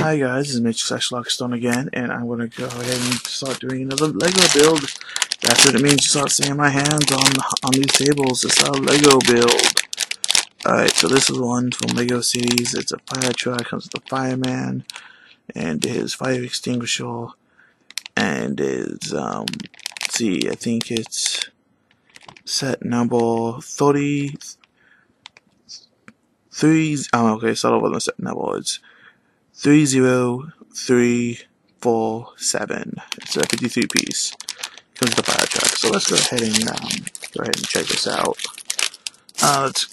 Hi guys, this is Mitch/LackLuster again, and I'm going to go ahead and start doing another Lego build. That's what it means to start seeing my hands on these tables. It's a Lego build. Alright, so this is one from Lego Cities. It's a fire truck, comes with a fireman, and his fire extinguisher, and his, let's see, I think it's set number 33, okay, start over the set number. It's 30347. It's a 53 piece. Comes with the fire truck. So let's go ahead and check this out. Let's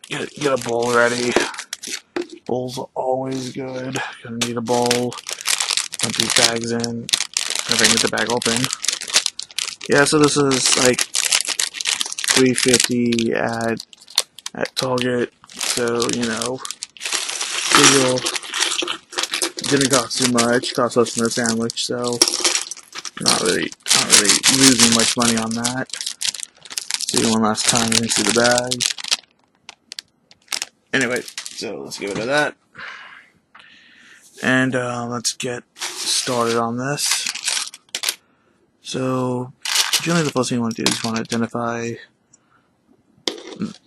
get a bowl ready. Bowls are always good. Gonna need a bowl. Dump these bags in. Gonna get the bag open. Yeah, so this is like $3.50 at Target. So didn't cost too much. Cost less than a sandwich. So not really losing much money on that. See one last time, you can see the bag. Anyway, so let's get rid of that. And let's get started on this. So, generally the first thing you want to do is you want to identify.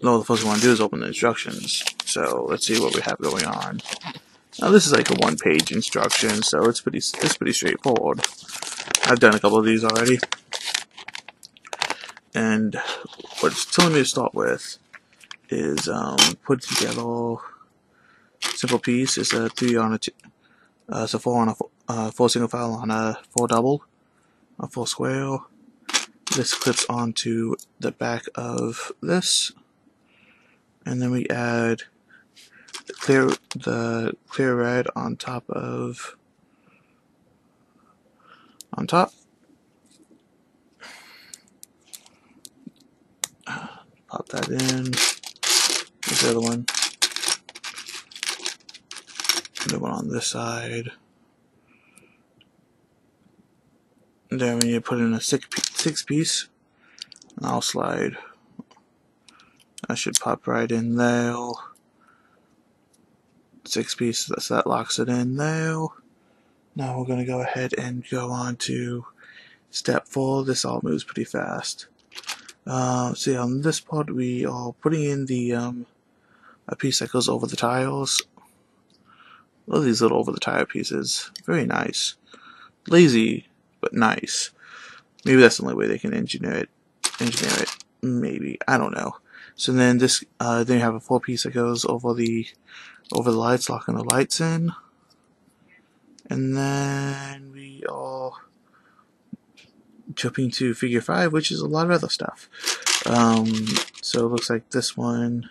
No, the first thing you want to do is open the instructions. So let's see what we have going on. Now this is like a one-page instruction, so it's pretty straightforward. I've done a couple of these already. And what it's telling me to start with is put together a simple piece. It's a 3 on a 2. It's a 4 on a 4 single file on a 4 double, a 4 square. This clips onto the back of this, and then we add the clear red on top. Pop that in. There's the other one. The one on this side. And then when you put in a six piece, and I'll slide. I should pop right in there. 6 piece, that locks it in there. Now we're going to go ahead and go on to step 4. This all moves pretty fast. See, on this part we are putting in the a piece that goes over the tiles. Love these little over the tire pieces. Very nice. Lazy, but nice. Maybe that's the only way they can engineer it. Maybe, I don't know. So then this, then you have a 4 piece that goes over the lights, locking the lights in. And then we are jumping to figure 5, which is a lot of other stuff. So it looks like this one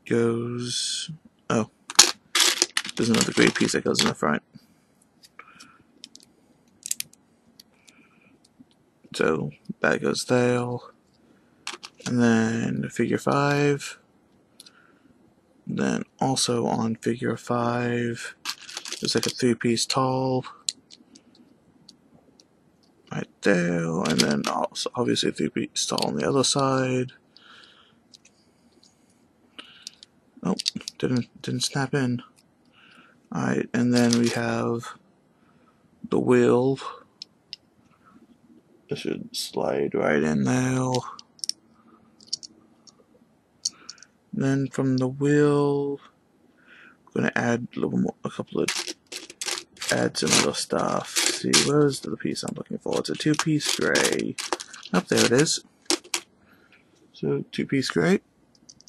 goes. Oh, there's another great piece that goes in the front. So that goes there. And then figure 5. Then also on figure 5, there's like a 3-piece tall right there, and then also obviously a 3-piece tall on the other side. Oh, didn't snap in. Alright, and then we have the wheel. This should slide right in there. Then from the wheel, we're going to add a little more, add some other stuff. Let's see, where's the piece I'm looking for? It's a 2-piece gray. Oh, there it is. So 2-piece gray.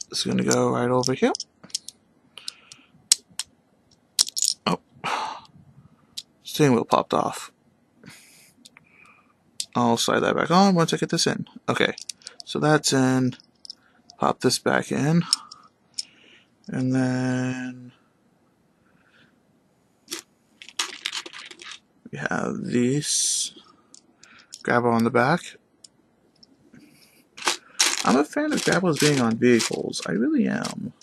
It's going to go right over here. Oh, steering wheel popped off. I'll slide that back on once I get this in. Okay, so that's in. Pop this back in, and then we have this grabber on the back. I'm a fan of grabbers being on vehicles. I really am.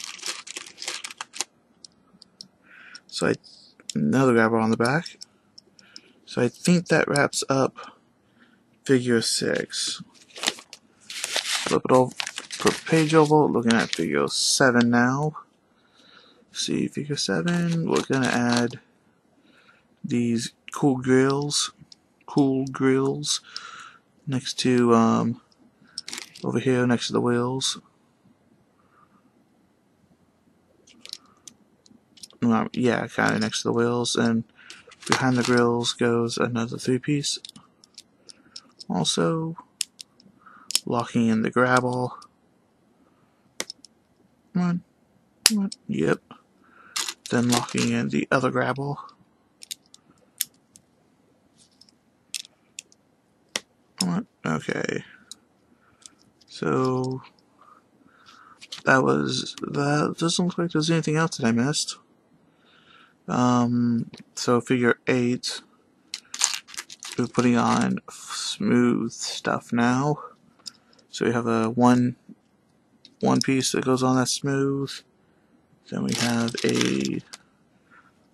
So another grabber on the back. So I think that wraps up figure 6. Flip it over. Page over, looking at figure 7 now. See, figure 7, we're gonna add these cool grills next to over here next to the wheels. Yeah, kind of next to the wheels, and behind the grills goes another 3-piece. Also, locking in the grabble. Come on, yep. Then locking in the other grabble. Come on, okay. So that. Doesn't look like there's anything else that I missed. So figure 8, we're putting on smooth stuff now. So we have a one piece that goes on that's smooth. Then we have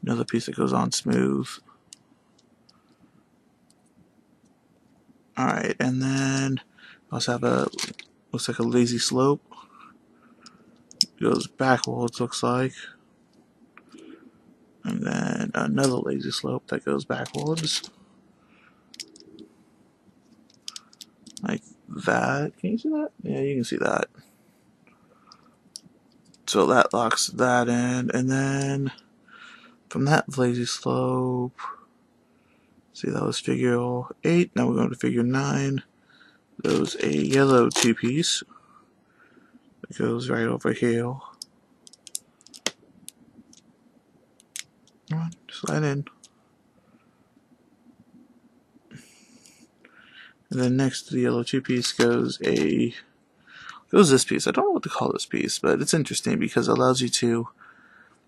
another piece that goes on smooth. Alright, and then we also have looks like a lazy slope. It goes backwards, looks like. And then another lazy slope that goes backwards. Like that. Can you see that? Yeah, you can see that. So that locks that in, and then from that lazy slope, see, that was figure 8, now we're going to figure 9. There's a yellow 2-piece that goes right over here. Come on, slide in. And then next to the yellow 2-piece goes this piece. I don't know what to call this piece, but it's interesting because it allows you to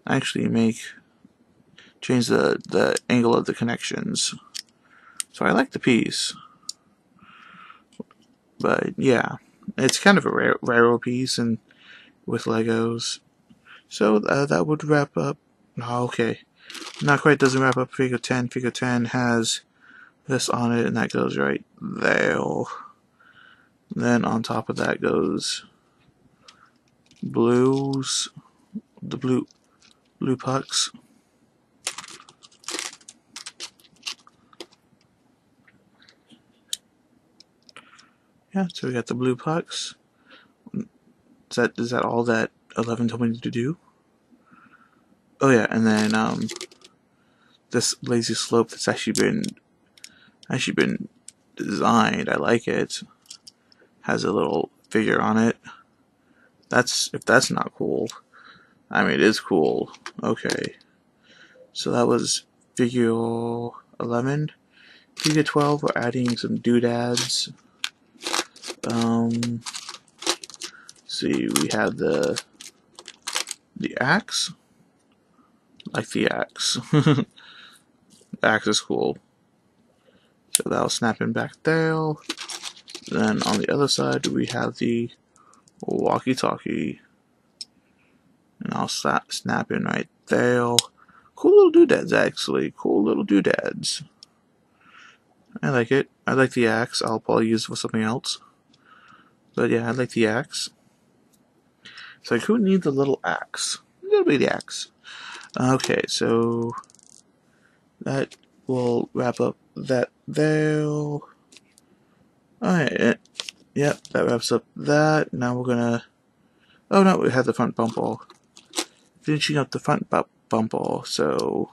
actually change the angle of the connections. So I like the piece. But yeah, it's kind of a rare piece and with Legos. So that would wrap up. Oh, okay, not quite. Doesn't wrap up figure 10. Figure 10 has this on it, and that goes right there. Then on top of that goes blues, the blue pucks. Yeah, so we got the blue pucks. Is that all that 11 told me to do? Oh yeah, and then this lazy slope that's actually been designed. I like it. Has a little figure on it. If that's not cool. I mean, it is cool. Okay. So that was figure 11. Figure 12, we're adding some doodads. See, we have the axe. Like the axe. The axe is cool. So that'll snap in back there. Then on the other side, we have the walkie-talkie. And I'll snap in right there. Cool little doodads, actually. Cool little doodads. I like it. I like the axe. I'll probably use it for something else. But yeah, I like the axe. So who needs a little axe? A little bitty axe. Okay, so that will wrap up that there. Alright, yep, that wraps up that. Now we're gonna... Oh no, we have the front bumper. Finishing up the front bumper, so...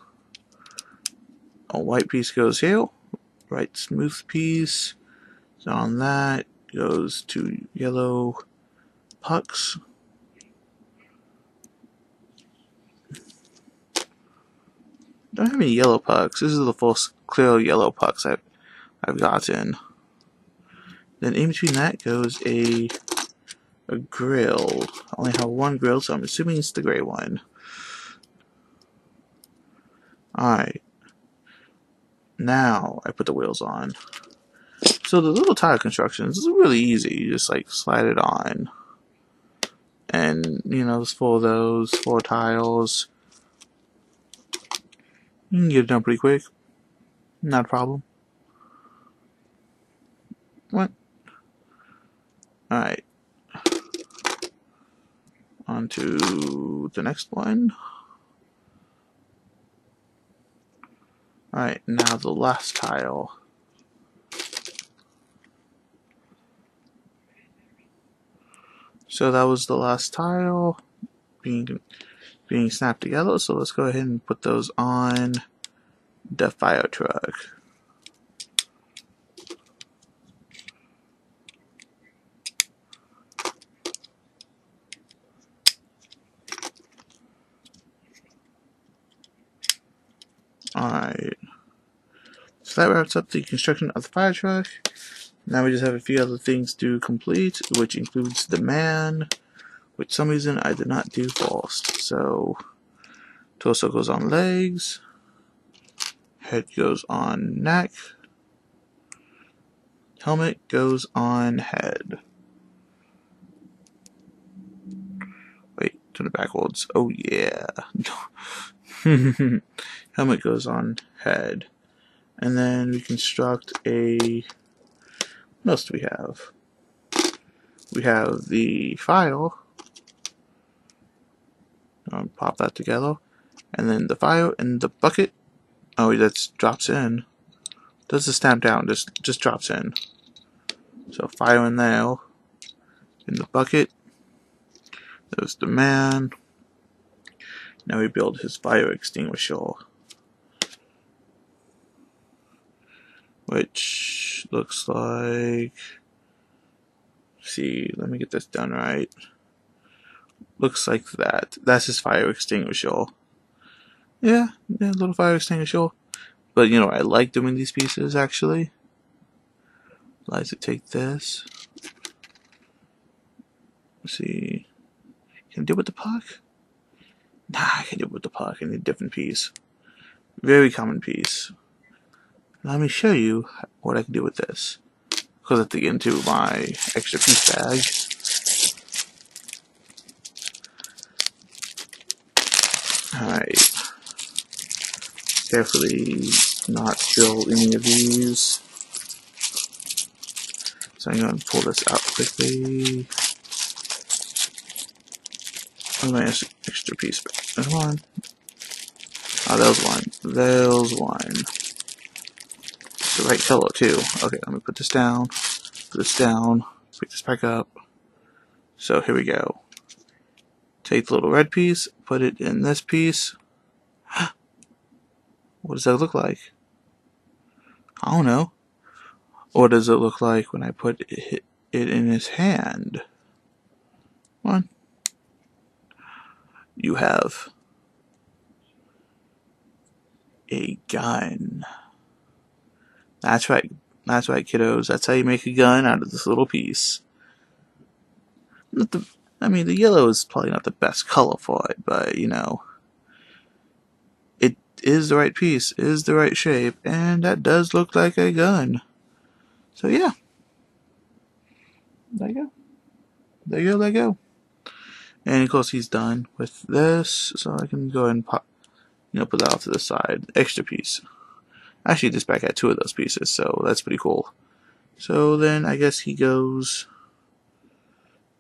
A white piece goes here. Right smooth piece. So on that goes 2 yellow pucks. Don't have any yellow pucks. This is the first clear yellow pucks I've gotten. Then in between that goes a grill. I only have one grill, so I'm assuming it's the gray one. Alright. Now I put the wheels on. So the little tire constructions is really easy. You just like slide it on. And you know, there's 4 of those, 4 tiles. You can get it done pretty quick. Not a problem. What? Alright. On to the next one. Alright, now the last tile. So that was the last tile being snapped together. So let's go ahead and put those on the Firetruck. Alright. So that wraps up the construction of the Firetruck. Now we just have a few other things to complete, which includes the man, which for some reason I did not do first. So torso goes on legs, head goes on neck, helmet goes on head. Wait, turn it backwards. Oh yeah. Helmet goes on head. And then we construct a... What else do we have? We have the file. Pop that together. And then the file and the bucket. Oh, that drops in. Doesn't snap down, just drops in. So fire in there. In the bucket. There's the man. Now we build his fire extinguisher. Which looks like... See, let me get this done right. Looks like that. That's his fire extinguisher. Yeah, little fire extinguisher. But you know, I like doing these pieces actually. Let's take this. Let's see. Can I do it with the puck? Nah, I can't do it with the puck. I need a different piece. Very common piece. Let me show you what I can do with this. Because I have to get into my extra piece bag. Alright. Carefully not spill any of these. So I'm going to pull this out quickly. Oh, my extra piece bag. Come on. Oh, there's one. There's one. The right color too. Okay, let me put this down. Put this down. Pick this back up. So here we go. Take the little red piece, put it in this piece. What does that look like? I don't know. What does it look like when I put it in his hand? Come on. You have a gun. That's right. That's right, kiddos. That's how you make a gun out of this little piece. I mean, the yellow is probably not the best color for it, but, you know, it is the right piece, is the right shape, and that does look like a gun. So, yeah. There you go. There you go, there you go. And, of course, he's done with this, so I can go ahead and pop, put that off to the side. Extra piece. Actually, this bag had 2 of those pieces, so that's pretty cool. So, then, I guess he goes...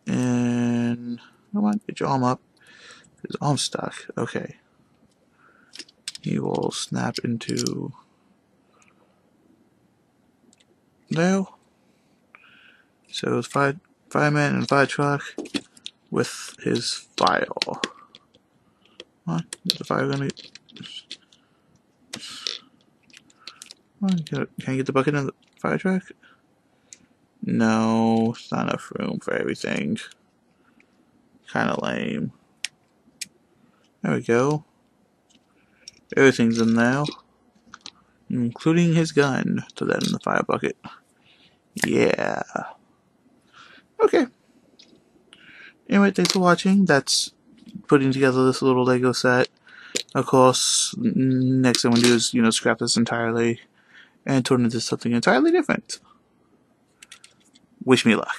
And come on, get your arm up. His arm's stuck. Okay. He will snap into there. So it's fireman and Firetruck with his file. Come on, is the fire gonna? Come on, can I get the bucket in the Firetruck? No, it's not enough room for everything. Kinda lame. There we go. Everything's in there. Including his gun. Throw that in the fire bucket. Yeah. Okay. Anyway, thanks for watching. That's putting together this little Lego set. Of course, next thing I'm going to do is, scrap this entirely and turn it into something entirely different. Wish me luck.